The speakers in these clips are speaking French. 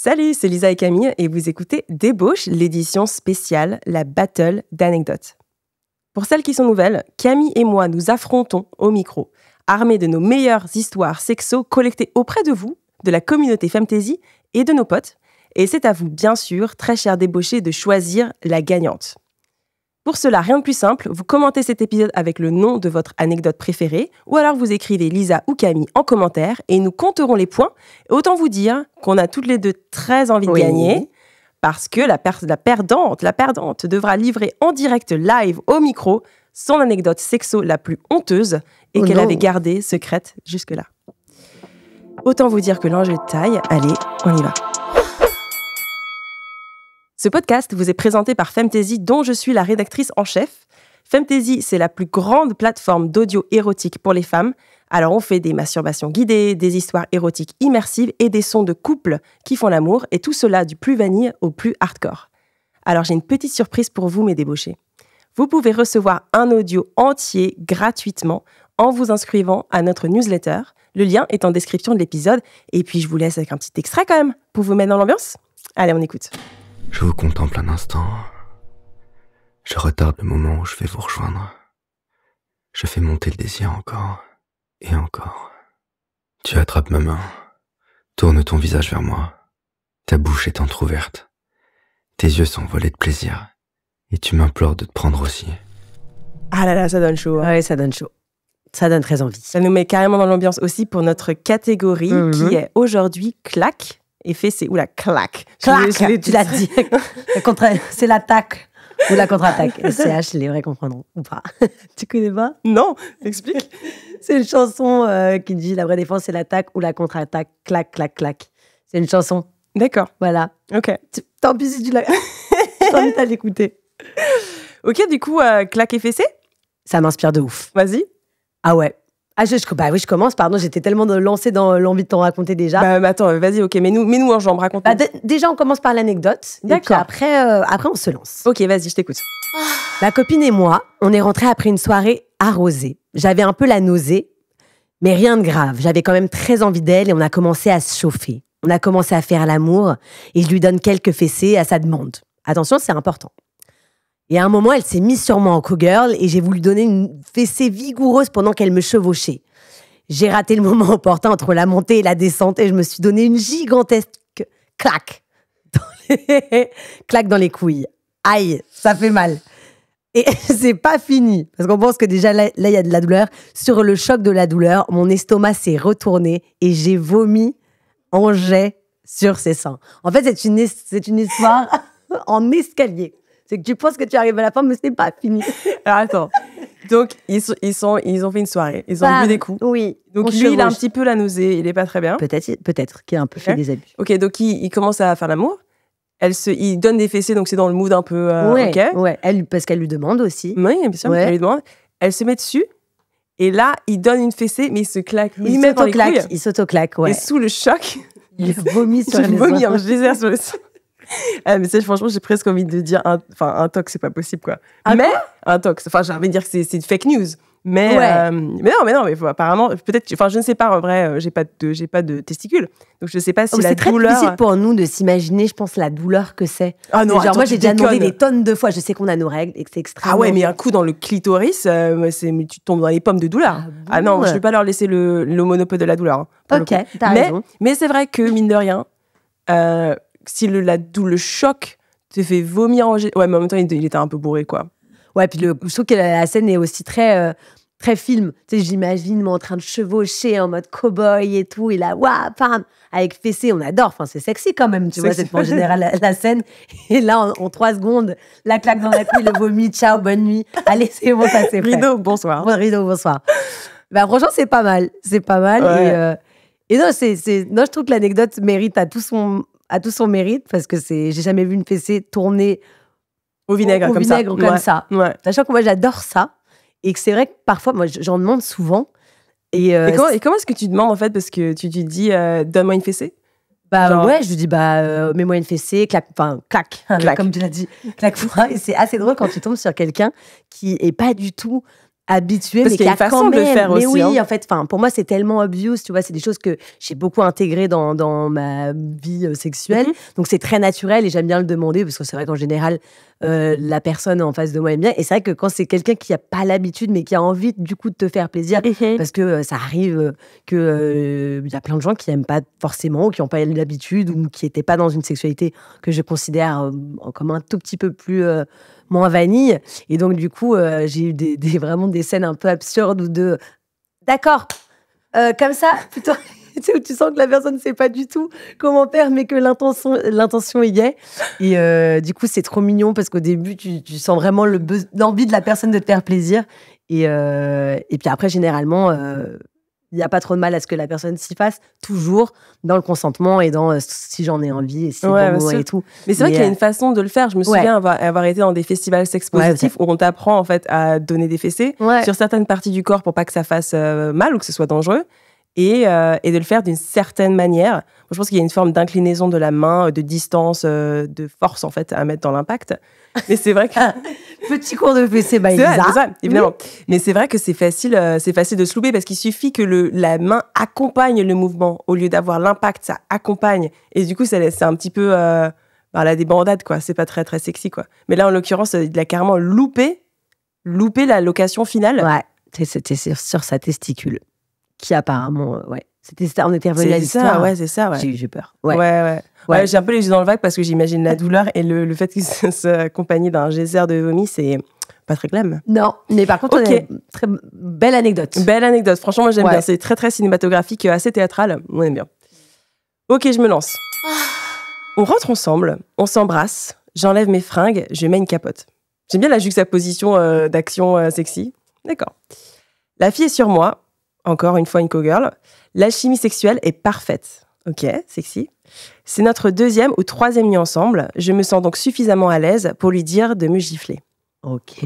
Salut, c'est Lisa et Camille et vous écoutez Débauche, l'édition spéciale, la battle d'anecdotes. Pour celles qui sont nouvelles, Camille et moi nous affrontons au micro, armés de nos meilleures histoires sexo collectées auprès de vous, de la communauté Femtasy et de nos potes. Et c'est à vous, bien sûr, très chers débauchés, de choisir la gagnante. Pour cela, rien de plus simple, vous commentez cet épisode avec le nom de votre anecdote préférée, ou alors vous écrivez Lisa ou Camille en commentaire, et nous compterons les points. Et autant vous dire qu'on a toutes les deux très envie de gagner, parce que la perdante devra livrer en direct live au micro son anecdote sexo la plus honteuse, et qu'elle avait gardée secrète jusque-là. Autant vous dire que l'enjeu est de taille. Allez, on y va. Ce podcast vous est présenté par Femtasy, dont je suis la rédactrice en chef. Femtasy, c'est la plus grande plateforme d'audio érotique pour les femmes. Alors, on fait des masturbations guidées, des histoires érotiques immersives et des sons de couple qui font l'amour, et tout cela du plus vanille au plus hardcore. Alors, j'ai une petite surprise pour vous, mes débauchés. Vous pouvez recevoir un audio entier gratuitement en vous inscrivant à notre newsletter. Le lien est en description de l'épisode. Et puis, je vous laisse avec un petit extrait quand même pour vous mettre dans l'ambiance. Allez, on écoute. Je vous contemple un instant. Je retarde le moment où je vais vous rejoindre. Je fais monter le désir encore et encore. Tu attrapes ma main, tourne ton visage vers moi. Ta bouche est entrouverte. Tes yeux sont volés de plaisir. Et tu m'implores de te prendre aussi. Ah là là, ça donne chaud. Hein. Ouais, ça donne chaud. Ça donne très envie. Ça nous met carrément dans l'ambiance aussi pour notre catégorie qui est aujourd'hui claque et fessé. Oula, claque. Claque, tu l'as dit. C'est l'attaque ou la contre-attaque. CH, les vrais comprendront ou pas. Tu connais pas? Non, explique. C'est une chanson qui dit la vraie défense, c'est l'attaque ou la contre-attaque. Clac, clac, clac. C'est une chanson. D'accord. Voilà. Ok. Tant pis si tu l'as. Je t'invite à l'écouter. Ok, du coup, claque et fessé? Ça m'inspire de ouf. Vas-y. Ah ouais. Bah oui, je commence, pardon, j'étais tellement lancée dans l'envie de t'en raconter déjà. Bah attends, vas-y, ok, mets-nous en jambe, raconte. Déjà, on commence par l'anecdote. D'accord. Et puis après, on se lance. Ok, vas-y, je t'écoute. Ma copine et moi, on est rentrés après une soirée arrosée. J'avais un peu la nausée, mais rien de grave. J'avais quand même très envie d'elle et on a commencé à se chauffer. On a commencé à faire l'amour et je lui donne quelques fessées à sa demande. Attention, c'est important. Et à un moment, elle s'est mise sur moi en cowgirl et j'ai voulu donner une fessée vigoureuse pendant qu'elle me chevauchait. J'ai raté le moment opportun entre la montée et la descente et je me suis donné une gigantesque claque claque dans les couilles. Aïe, ça fait mal. Et c'est pas fini, parce qu'on pense que déjà là, il y a de la douleur. Sur le choc de la douleur, mon estomac s'est retourné et j'ai vomi en jet sur ses seins. En fait, c'est une histoire en escalier. C'est que tu penses que tu arrives à la fin, mais ce n'est pas fini. Alors attends. Donc, ils ont fait une soirée. Ils ont bu des coups. Oui. Donc, lui, il a un petit peu la nausée. Il est pas très bien. Peut-être qu'il a un peu fait des abus. Ok, donc il commence à faire l'amour. Il donne des fessées, donc c'est dans le mood un peu... Ouais, parce qu'elle lui demande aussi. Oui, bien sûr, elle lui demande. Elle se met dessus. Et là, il donne une fessée, mais il se claque. Il s'auto-claque, ouais. Et sous le choc... Il vomit sur les seins. Il vomit en geyser sur les seins. Ah, mais ça, franchement, j'ai presque envie de dire un tox, c'est pas possible, quoi. Un tox. Enfin, j'ai envie de dire que c'est fake news. Mais, mais apparemment, peut-être, je ne sais pas, en vrai, j'ai pas de testicules. Donc, je ne sais pas si la c'est douleur... très difficile pour nous de s'imaginer, je pense, la douleur que c'est. Ah non, moi, j'ai déjà demandé des tonnes de fois. Je sais qu'on a nos règles et que c'est extrêmement... Ah ouais, mais un coup dans le clitoris, tu tombes dans les pommes de douleur. Ah non, je ne vais pas leur laisser le monopole de la douleur. Hein, ok, t'as raison. Mais c'est vrai que, mine de rien, si le choc te fait vomir en... Ouais, mais en même temps, il était un peu bourré, quoi. Ouais, puis je trouve que la scène est aussi très film. Tu sais, j'imagine moi en train de chevaucher en mode cow-boy et tout. Et là, waouh, pam, avec fessée, on adore. Enfin, c'est sexy quand même, tu vois, c'est en général la scène. Et là, en 3 secondes, la claque dans la couille, le vomi, ciao, bonne nuit. Allez, c'est bon, ça c'est fait. Rideau, bonsoir. Rideau, bonsoir. Bah, franchement, c'est pas mal. C'est pas mal. Ouais. Et non, je trouve que l'anecdote mérite à tout son mérite parce que j'ai jamais vu une fessée tourner au vinaigre comme ça. Ouais. Sachant que moi, j'adore ça. Et que c'est vrai que parfois, moi, j'en demande souvent. Et comment est-ce que tu demandes, en fait? Parce que tu dis, donne-moi une fessée. Ouais, je lui dis, mets-moi une fessée, claque, comme tu l'as dit, claque-moi. Et c'est assez drôle quand tu tombes sur quelqu'un qui est pas du tout habitué, Parce mais qu'il y a qui une a façon quand de le même. faire Mais aussi, oui, hein. en fait, pour moi, c'est tellement obvious, tu vois, c'est des choses que j'ai beaucoup intégrées dans ma vie sexuelle. Donc, c'est très naturel et j'aime bien le demander parce que c'est vrai qu'en général, la personne en face de moi aime bien. Et c'est vrai que quand c'est quelqu'un qui n'a pas l'habitude, mais qui a envie, du coup, de te faire plaisir, parce que ça arrive que y a plein de gens qui n'aiment pas forcément, ou qui n'ont pas l'habitude, ou qui n'étaient pas dans une sexualité que je considère comme un tout petit peu plus moins vanille. Et donc, du coup, j'ai eu vraiment des scènes un peu absurdes où d'accord, comme ça, plutôt, tu sais, où tu sens que la personne ne sait pas du tout comment faire, mais que l'intention y est. Et du coup, c'est trop mignon parce qu'au début, tu sens vraiment l'envie de la personne de te faire plaisir. Et puis après, généralement, il n'y a pas trop de mal à ce que la personne s'y fasse, toujours dans le consentement et dans si j'en ai envie et si c'est Ouais, bon bien moment sûr. et tout. Mais c'est vrai qu'il y a une façon de le faire. Je me souviens avoir été dans des festivals sex positifs où on t'apprend en fait à donner des fessées sur certaines parties du corps pour pas que ça fasse mal ou que ce soit dangereux. Et de le faire d'une certaine manière. Je pense qu'il y a une forme d'inclinaison de la main, de distance, de force en fait à mettre dans l'impact. Mais c'est vrai que petit cours de fessée by Lisa. C'est vrai, évidemment. Oui. Mais c'est vrai que c'est facile de se louper parce qu'il suffit que la main accompagne le mouvement au lieu d'avoir l'impact, ça accompagne. Et du coup, c'est un petit peu la débandade, quoi. C'est pas très très sexy, quoi. Mais là, en l'occurrence, il a carrément loupé la location finale. Ouais, c'était sur sa testicule. Qui apparemment, on était revenu à l'histoire. C'est ça. J'ai peur. Ouais, j'ai un peu les yeux dans le vague parce que j'imagine la douleur et le fait qu'il soit accompagné d'un geyser de vomi, c'est pas très glam. Non, mais par contre, très belle anecdote. Belle anecdote. Franchement, moi, j'aime bien. C'est très, très cinématographique, assez théâtral. On aime bien. Ok, je me lance. On rentre ensemble, on s'embrasse, j'enlève mes fringues, je mets une capote. J'aime bien la juxtaposition d'action sexy. D'accord. La fille est sur moi. Encore une fois, une cowgirl. La chimie sexuelle est parfaite. Ok, sexy. C'est notre 2e ou 3e nuit ensemble. Je me sens donc suffisamment à l'aise pour lui dire de me gifler. Ok.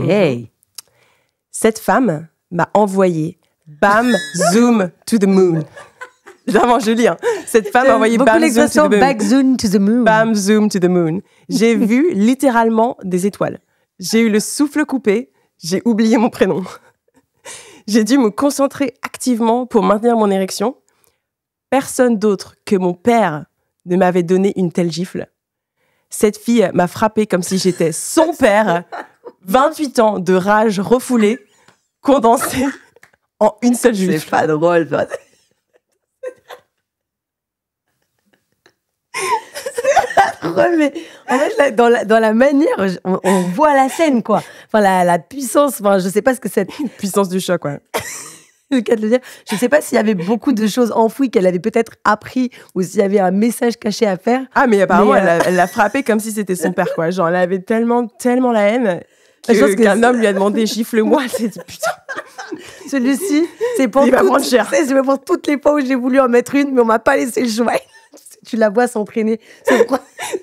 Cette femme m'a envoyé bam, zoom to the moon. Vraiment, je lis. Hein. Cette femme m'a envoyé bam, zoom to the moon. Back zoom to the moon. Bam, zoom to the moon. J'ai vu littéralement des étoiles. J'ai eu le souffle coupé. J'ai oublié mon prénom. J'ai dû me concentrer activement pour maintenir mon érection. Personne d'autre que mon père ne m'avait donné une telle gifle. Cette fille m'a frappée comme si j'étais son père. 28 ans de rage refoulée, condensée en une seule gifle. C'est pas drôle, toi. Mais en fait, dans la manière, on voit la scène, quoi. Enfin, la puissance, je sais pas ce que c'est. Puissance du choc, ouais. Le cas de le dire. Je sais pas s'il y avait beaucoup de choses enfouies qu'elle avait peut-être appris ou s'il y avait un message caché à faire. Ah, mais apparemment, elle l'a frappé comme si c'était son père, quoi. Genre, elle avait tellement la haine qu'un homme lui a demandé « gifle-moi ». Elle s'est dit « putain ». Celui-ci, c'est pour toutes les fois où j'ai voulu en mettre une, mais on m'a pas laissé le choix. Tu la vois s'entraîner,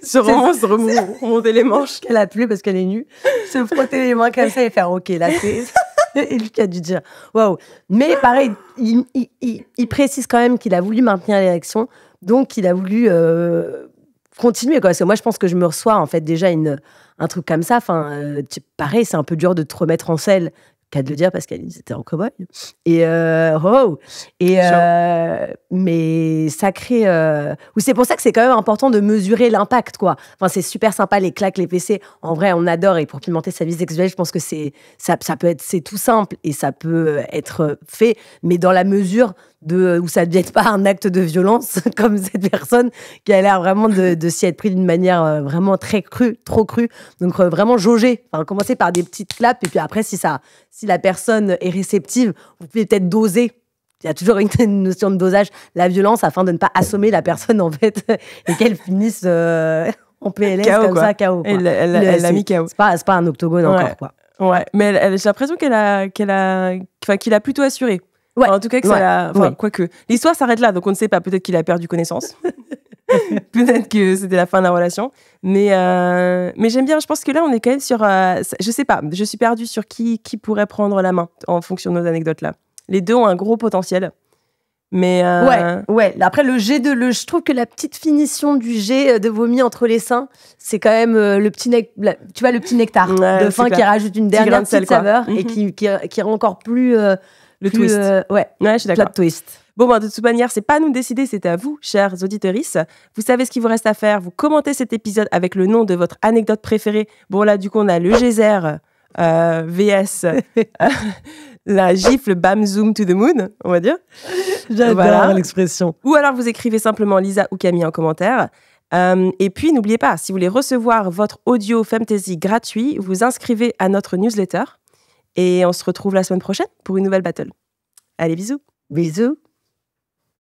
se remonter les manches. Qu'elle a plu parce qu'elle est nue, se frotter les mains comme ça et faire ok, là c'est. Et lui qui a dû dire waouh. Mais pareil, il précise quand même qu'il a voulu maintenir l'érection, donc il a voulu continuer, quoi. Parce que moi je pense que je me reçois en fait déjà un truc comme ça. Enfin, pareil, c'est un peu dur de te remettre en selle. Qu'à de le dire parce qu'elle était en cow-boy. Mais ça crée. C'est pour ça que c'est quand même important de mesurer l'impact, quoi. Enfin, c'est super sympa les claques, les fessées. En vrai, on adore et pour pimenter sa vie sexuelle, je pense que c'est tout simple et ça peut être fait, mais dans la mesure où ça ne devient pas un acte de violence comme cette personne qui a l'air vraiment de s'y être pris d'une manière vraiment très crue, trop crue. Donc vraiment jauger. Enfin, commencer par des petites claps et puis après si la personne est réceptive, vous pouvez peut-être doser. Il y a toujours une notion de dosage, la violence, afin de ne pas assommer la personne, en fait, et qu'elle finisse en PLS KO, comme quoi. ça, KO. Quoi. Elle l'a mis KO. C'est pas un octogone encore, quoi. Ouais, mais j'ai l'impression qu'il a plutôt assuré. Ouais. Enfin, en tout cas, que quoique. L'histoire s'arrête là, donc on ne sait pas. Peut-être qu'il a perdu connaissance. Peut-être que c'était la fin de la relation. Mais j'aime bien. Je pense que là, on est quand même sur. Je sais pas. Je suis perdue sur qui pourrait prendre la main en fonction de nos anecdotes là. Les deux ont un gros potentiel. Mais Ouais. Après, je trouve que la petite finition du jet de vomi entre les seins, c'est quand même le petit nectar de fin qui rajoute une dernière petite saveur et qui rend encore plus le twist. Ouais, je suis d'accord. Plot twist. Bon, de toute manière, c'est pas à nous de décider, c'est à vous, chers auditrices. Vous savez ce qu'il vous reste à faire. Vous commentez cet épisode avec le nom de votre anecdote préférée. Bon, là, du coup, on a le geyser VS la gifle bam zoom to the moon, on va dire. J'adore l'expression. Ou alors, vous écrivez simplement Lisa ou Camille en commentaire. Et puis, n'oubliez pas, si vous voulez recevoir votre audio Femtasy gratuit, vous inscrivez à notre newsletter. Et on se retrouve la semaine prochaine pour une nouvelle battle. Allez, bisous. Bisous.